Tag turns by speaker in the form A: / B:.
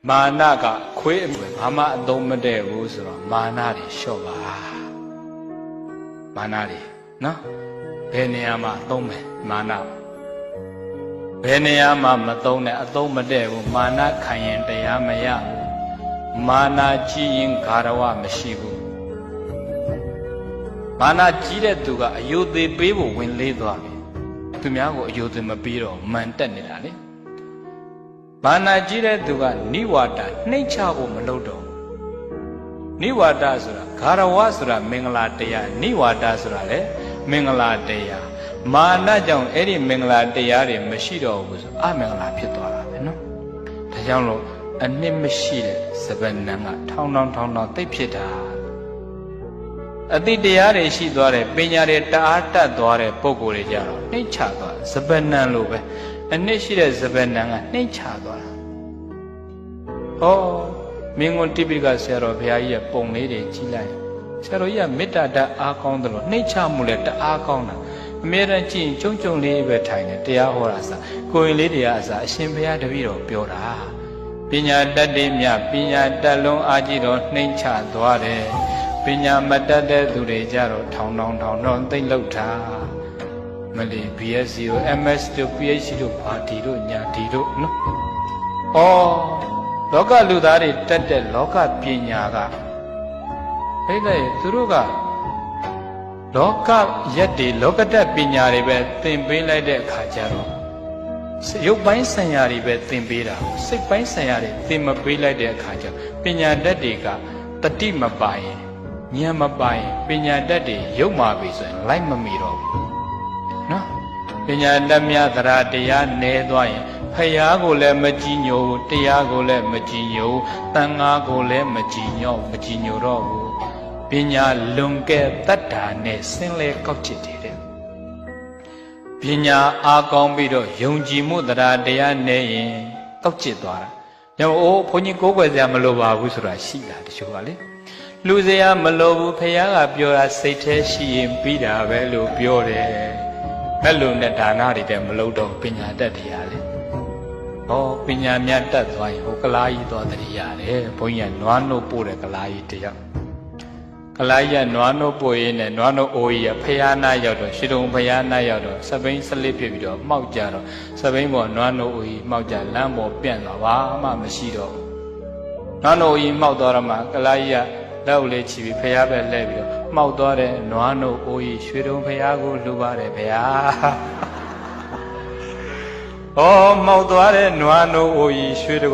A: မာနကခွေးအမြဲဘာမှအသုံးမတည့်ဘူးဆိုတော့မာနတွေလျှော့ပါမာနတွေနော်ဘယ်နေရာမှာအသုံးမယ်မာနဘယ်နေရာမှာမသုံးနဲ့အသုံးမတည့်ဘူးမာနခံရင်တရားမရဘူးမာနကြီးရင်ဂါရဝမရှိဘူးမာနကြီးတဲ့သူကအယုသေးပေးဖို့ဝင်လေးသွားပြီသူများကိုအယုသေးမပေးတော့မန်တက်နေတာလေမာနကြီးတဲ့သူကနိဝါဒနှိမ့်ချဖို့မလုပ်တော့နိဝါဒဆိုတာဂါရဝဆိုတာမင်္ဂလာတရားနိဝါဒဆိုတာလေမင်္ဂလာတရားမာနကြောင့်အဲ့ဒီမင်္ဂလာတရားတွေမရှိတော့ဘူးဆိုအမင်္ဂလာဖြစ်သွားတာပဲနော်ဒါကြောင့်လို့အနှစ်မရှိတဲ့စပနံကထောင်းသိပ်ဖြစ်တာအတိတရားတွေရှိသွားတယ်ပညာတွေတအားတတ်သွားတဲ့ပုံကိုယ်တွေကြတော့နှိမ့်ချသွားစပနံလိုပဲအနှစ်ရှိတဲ့စပနံကနှိမ့်ချသွားတာဟောမင်းကွန်တိပိကဆရာတော်ဘုရားကြီးရဲ့ပုံလေးတွေကြည့်လိုက်ဆရာတော်ကြီးကမေတ္တာတအားကောင်းတယ်လို့နှိမ့်ချမှုလည်းတအားကောင်းတာအမြဲတမ်းကြည့်ရင်ကျုံလေးပဲထိုင်တယ်တရားဟောတာစားကိုရင်လေးတွေကအစားအရှင်ဘုရားတပည့်တော်ပြောတာပညာတတ်တဲ့မြပညာတတ်လုံးအားကြီးတော့နှိမ့်ချသွားတယ်ပညာမတတ်တဲ့သူတွေကြတော့ထောင်းသိမ့်လောက်တာမလီ BSc တို့ MS တို့ PhD တို့ဘာဒီတို့ညာဒီတို့နော်ဩလောကလူသားတွေတတ်တဲ့လောကပညာကဟဲ့လေသူတို့ကလောကရက်တွေလောကတတ်ပညာတွေပဲသင်ပေးလိုက်တဲ့အခါကျတော့ရုပ်ပိုင်းဆိုင်ရာတွေပဲသင်ပေးတာစိတ်ပိုင်းဆိုင်ရာတွေသင်မပေးလိုက်တဲ့အခါကျပညာတတ်တွေကတတိမပါရင်ဉာဏ်မပါရင်ပညာတတ်တွေရုပ်မာပြီဆိုရင်လိုက်မမီတော့ဘူးနော်ပညာတတ်များသရတရားနဲသွားရင်ဖယားကိုလည်းမကြည်ညိုတရားကိုလည်းမကြည်ညိုတန်ဃာကိုလည်းမကြည်ညိုတော့ဘူးပညာလွန်ကဲတတ်တာနဲ့ဆင်းလဲကောက်ချစ်တယ်တဲ့ပညာအားကောင်းပြီးတော့ယုံကြည်မှုတရားနဲ့ရင်ကောက်ချစ်သွားတာညောအိုးဘုန်းကြီးကိုးကွယ်စရာမလိုပါဘူးဆိုတာရှိတာတချို့ကလေလူစရာမလိုဘူးဖယားကပြောတာစိတ်แท้ရှိရင်ပြီးတာပဲလို့ပြောတယ်အဲ့လိုနဲ့ဒါနတွေတည်းမလုပ်တော့ပညာတတ်တရားလေဟောပညာမြတ်တတ်သွားရင်ဟိုကလားကြီးသွားတည်းရတယ်ဘုန်းကြီးကနွားနှုတ်ပို့တဲ့ကလားကြီးတယောက်ကလားကြီးကနွားနှုတ်ပို့ရင်းနဲ့နွားနှုတ်အိုးကြီးကဖယားနာရောက်တော့ရှိတုံဖယားနာရောက်တော့စပိန်စလစ်ဖြစ်ပြီးတော့မှောက်ကြတော့စပိန်ပေါ်နွားနှုတ်အိုးကြီးမှောက်ကြလမ်းပေါ်ပြန့်သွားဘာမှမရှိတော့နွားနှုတ်အိုးကြီးမှောက်သွားတော့မှကလားကြီးကလက်ဦးလေးချီပြီးဖယားပဲလှည့်ပြီးတော့မှောက်သွားတဲ့နွားနှုတ်အိုးကြီးရွှေတုံဖယားကိုလှူပါတယ်ဗျာဩမှောက်သွားတဲ့နွားနှုတ်အိုးကြီးရွှေတုံ